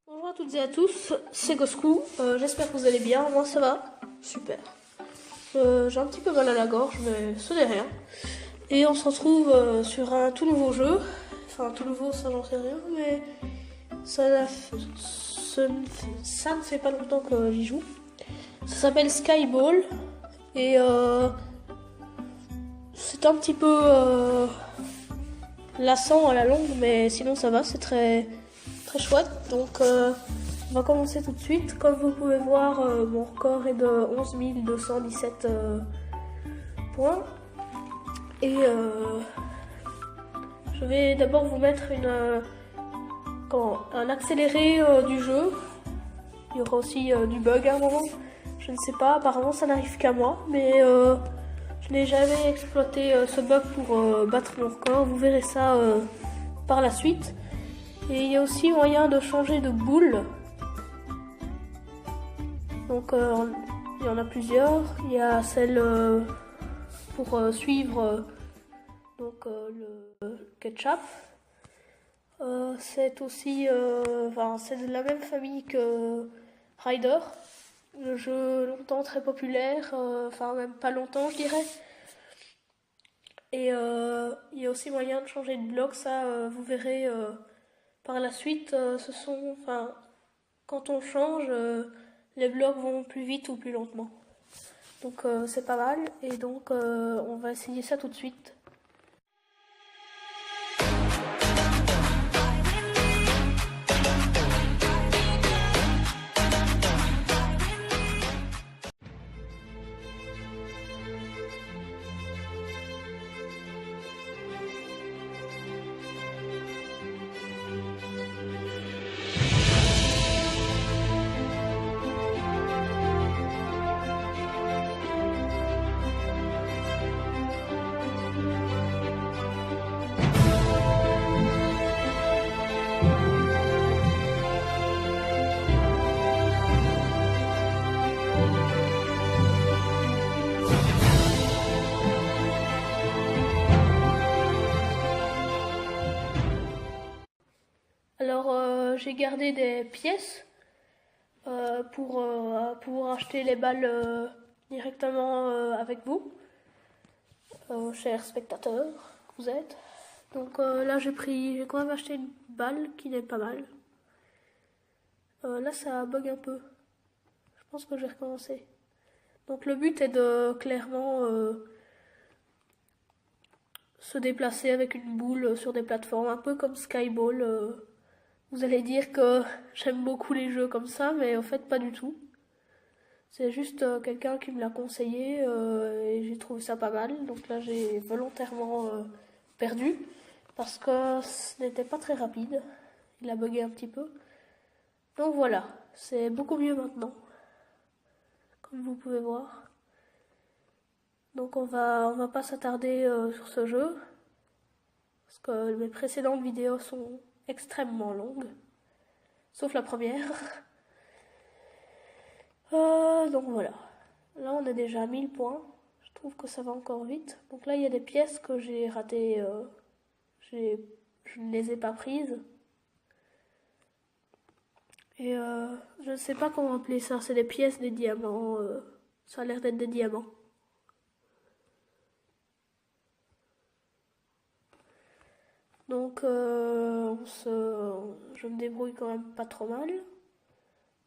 Bonjour à toutes et à tous, c'est Goscou, j'espère que vous allez bien, moi ça va, super. J'ai un petit peu mal à la gorge, mais ce n'est rien. Et on se retrouve sur un tout nouveau jeu, enfin tout nouveau ça j'en sais rien, mais ça ne fait pas longtemps que j'y joue. Ça s'appelle Skyball, et c'est un petit peu lassant à la longue, mais sinon ça va, c'est très chouette. Donc on va commencer tout de suite. Comme vous pouvez voir, mon record est de 11 217 points. Et je vais d'abord vous mettre un accéléré du jeu. Il y aura aussi du bug à un moment. Je ne sais pas, apparemment ça n'arrive qu'à moi, mais je n'ai jamais exploité ce bug pour battre mon record. Vous verrez ça par la suite. Et il y a aussi moyen de changer de boule. Donc il y en a plusieurs. Il y a celle pour suivre le ketchup. C'est aussi c'est de la même famille que Rider. Le jeu longtemps très populaire, même pas longtemps je dirais. Et il y a aussi moyen de changer de bloc, ça vous verrez par la suite. Quand on change, les blocs vont plus vite ou plus lentement. Donc c'est pas mal, et donc on va essayer ça tout de suite. Alors j'ai gardé des pièces pour pouvoir acheter les balles directement avec vous, chers spectateurs que vous êtes. Donc là j'ai quand même acheté une balle qui n'est pas mal. Là ça bug un peu. Je pense que je vais recommencer. Donc le but est de clairement se déplacer avec une boule sur des plateformes, un peu comme Skyball. Vous allez dire que j'aime beaucoup les jeux comme ça, mais en fait pas du tout. C'est juste quelqu'un qui me l'a conseillé et j'ai trouvé ça pas mal. Donc là j'ai volontairement perdu parce que ce n'était pas très rapide. Il a bugué un petit peu. Donc voilà, c'est beaucoup mieux maintenant, comme vous pouvez voir. Donc on va pas s'attarder sur ce jeu parce que mes précédentes vidéos sont extrêmement longue, sauf la première. Donc voilà, là on a déjà 1000 points, je trouve que ça va encore vite. Donc là il y a des pièces que j'ai ratées, je ne les ai pas prises. Et je ne sais pas comment appeler ça, c'est des pièces, des diamants, ça a l'air d'être des diamants. Donc je me débrouille quand même pas trop mal,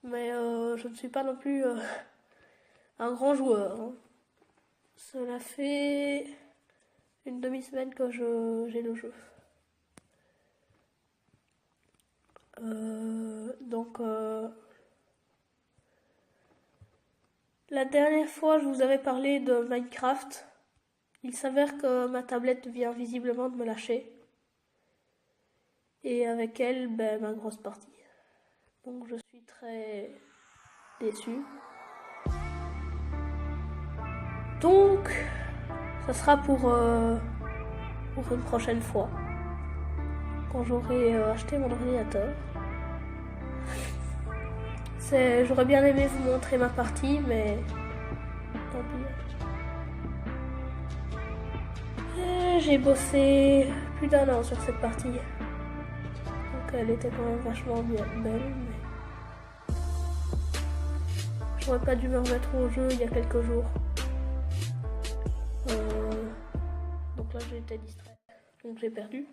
mais je ne suis pas non plus un grand joueur, hein. Cela fait une demi-semaine que j'ai le jeu. La dernière fois je vous avais parlé de Minecraft. Il s'avère que ma tablette vient visiblement de me lâcher. Et avec elle, ma grosse partie. Donc je suis très déçue. Donc, ça sera pour une prochaine fois. Quand j'aurai acheté mon ordinateur. J'aurais bien aimé vous montrer ma partie, mais tant pis. J'ai bossé plus d'1 an sur cette partie. Donc elle était quand même vachement belle, mais J'aurais pas dû me remettre au jeu il y a quelques jours. Donc là j'ai été distrait, donc j'ai perdu.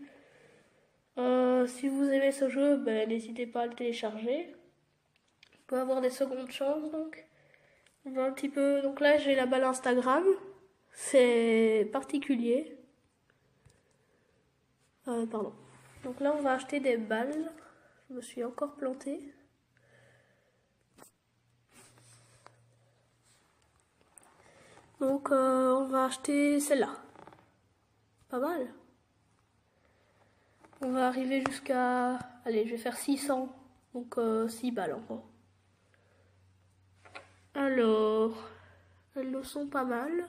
Si vous aimez ce jeu, ben, n'hésitez pas à le télécharger. Vous pouvez avoir des secondes chances donc. On va un petit peu. Donc là j'ai la balle Instagram. C'est particulier. Pardon. Donc là on va acheter des balles. Je me suis encore plantée. Donc on va acheter celle-là. Pas mal. On va arriver jusqu'à... Allez, je vais faire 600. Donc 6 balles encore. Alors, elles le sont pas mal.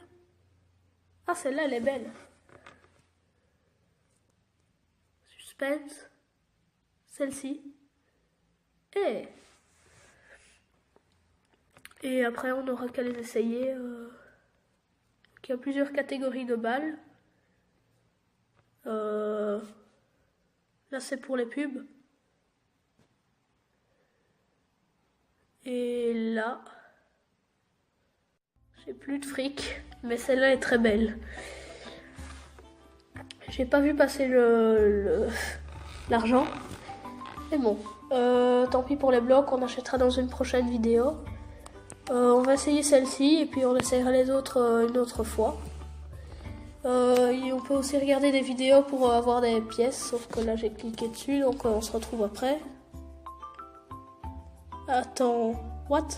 Ah, celle-là, elle est belle. Suspense. Celle-ci. Et après, on n'aura qu'à les essayer. Il y a plusieurs catégories de balles. Là, c'est pour les pubs. Et là, j'ai plus de fric, mais celle-là est très belle. J'ai pas vu passer l'argent. Mais bon, tant pis pour les blocs, on achètera dans une prochaine vidéo. On va essayer celle-ci et puis on essaiera les autres une autre fois. Et on peut aussi regarder des vidéos pour avoir des pièces, sauf que là j'ai cliqué dessus, donc on se retrouve après. Attends, what?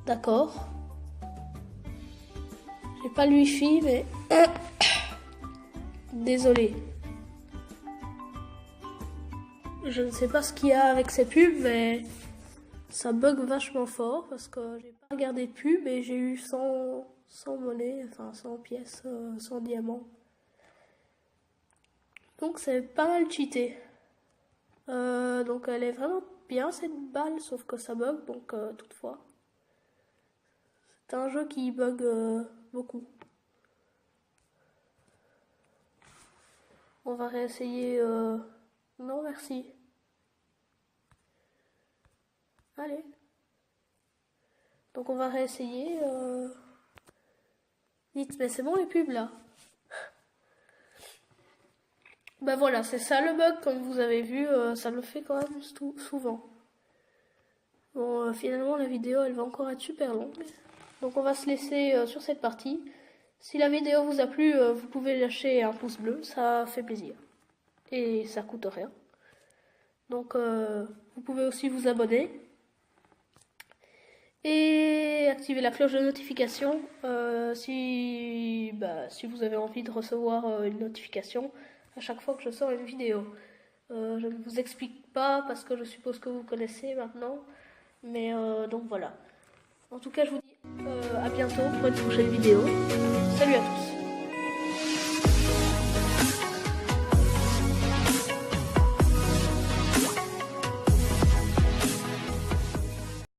D'accord. J'ai pas le wifi, mais... Désolé. Je ne sais pas ce qu'il y a avec ces pubs, mais... Ça bug vachement fort, parce que j'ai pas regardé de pub et j'ai eu 100 monnaie, enfin 100 pièces, 100 diamants. Donc c'est pas mal cheaté. Donc elle est vraiment bien cette balle, sauf que ça bug, donc toutefois. C'est un jeu qui bug beaucoup. On va réessayer... Non, merci. Allez. Donc on va réessayer... Vite, mais c'est bon les pubs là. Bah voilà, c'est ça le bug, comme vous avez vu, ça le fait quand même souvent. Bon, finalement la vidéo elle va encore être super longue. Donc on va se laisser sur cette partie. Si la vidéo vous a plu, vous pouvez lâcher un pouce bleu, ça fait plaisir. Et ça coûte rien. Donc vous pouvez aussi vous abonner. Et activer la cloche de notification si vous avez envie de recevoir une notification à chaque fois que je sors une vidéo. Je ne vous explique pas parce que je suppose que vous connaissez maintenant. Mais donc voilà. En tout cas, je vous dis à bientôt pour une prochaine vidéo. Salut à tous.